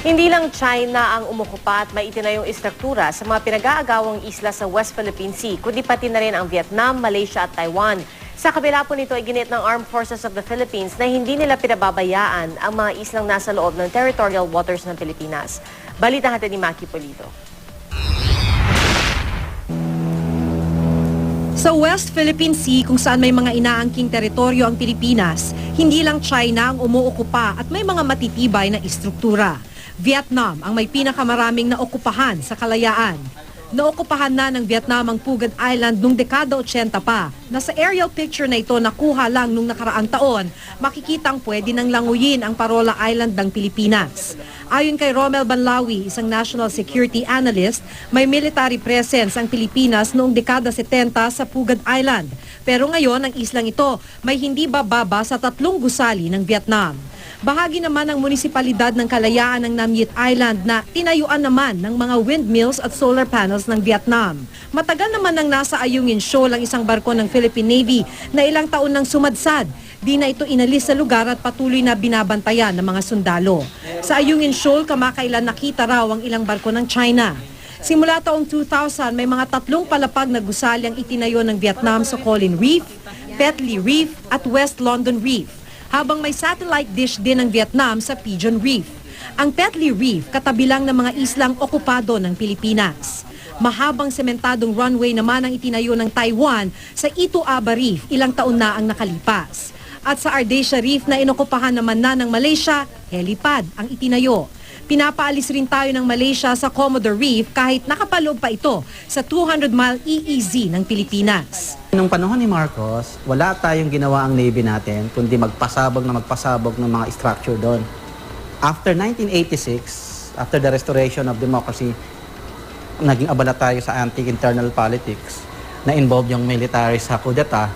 Hindi lang China ang umukupa at may itinayong istruktura sa mga pinag-aagawang isla sa West Philippine Sea, kundi pati na rin ang Vietnam, Malaysia at Taiwan. Sa kabila po nito, iginit ng Armed Forces of the Philippines na hindi nila pinababayaan ang mga islang nasa loob ng territorial waters ng Pilipinas. Balita natin ni Maki Pulido. Sa West Philippine Sea, kung saan may mga inaangking teritoryo ang Pilipinas, hindi lang China ang umuokupa at may mga matitibay na istruktura. Vietnam ang may pinakamaraming naokupahan sa kalayaan. Naokupahan na ng Vietnam ang Phuket Island noong dekada 80 pa. Nasa aerial picture na ito nakuha lang nung nakaraang taon, makikitang pwede nang languyin ang Parola Island ng Pilipinas. Ayon kay Romel Banlawi, isang national security analyst, may military presence ang Pilipinas noong dekada 70 sa Phuket Island. Pero ngayon, ang islang ito may hindi bababa sa 3 gusali ng Vietnam. Bahagi naman ng munisipalidad ng Kalayaan ng Nam Yet Island na tinayuan naman ng mga windmills at solar panels ng Vietnam. Matagal naman nang nasa Ayungin Shoal ang isang barko ng Philippine Navy na ilang taon nang sumadsad. Di na ito inalis sa lugar at patuloy na binabantayan ng mga sundalo. Sa Ayungin Shoal, kamakailan nakita raw ang ilang barko ng China. Simula taong 2000, may mga 3 palapag na gusali ang itinayo ng Vietnam sa Colin Reef, Petley Reef at West London Reef, habang may satellite dish din ng Vietnam sa Pigeon Reef. Ang Petley Reef, katabi lang ng mga islang okupado ng Pilipinas. Mahabang sementadong runway naman ang itinayo ng Taiwan sa Ito Aba Reef, ilang taon na ang nakalipas. At sa Ardesia Reef na inokupahan naman na ng Malaysia, helipad ang itinayo. Pinapaalis rin tayo ng Malaysia sa Commodore Reef kahit nakapaloob pa ito sa 200-mile EEZ ng Pilipinas. Nung panahon ni Marcos, wala tayong ginawa ang Navy natin kundi magpasabog ng mga structure doon. After 1986, after the restoration of democracy, naging abala tayo sa anti-internal politics, na-involve yung military sa kudeta,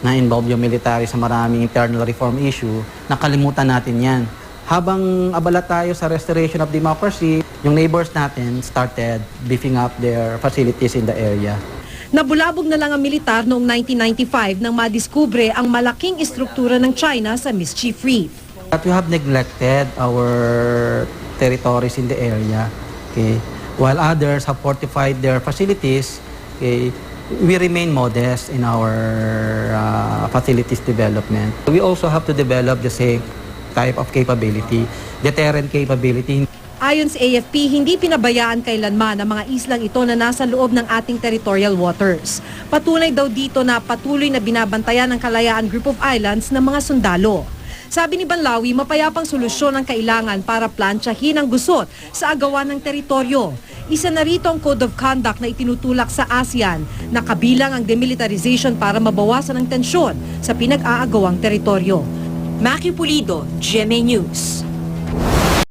na-involve yung military sa maraming internal reform issue, nakalimutan natin yan. Habang abala tayo sa restoration of democracy, yung neighbors natin started beefing up their facilities in the area. Nabulabog na lang ang militar noong 1995 nang madiskubre ang malaking istruktura ng China sa Mischief Reef. But we have neglected our territories in the area. Okay? While others have fortified their facilities, okay, we remain modest in our facilities development. We also have to develop the same type of capability, deterrent capability. Ayon sa AFP, hindi pinabayaan kailanman ang mga islang ito na nasa loob ng ating territorial waters. Patunay daw dito na patuloy na binabantayan ng Kalayaan Group of Islands ng mga sundalo. Sabi ni Banlawi, mapayapang solusyon ang kailangan para plantsahin ang gusot sa agawan ng teritoryo. Isa na rito ang Code of Conduct na itinutulak sa ASEAN na kabilang ang demilitarization para mabawasan ang tensyon sa pinag-aagawang teritoryo. Maki Pulido, GMA News.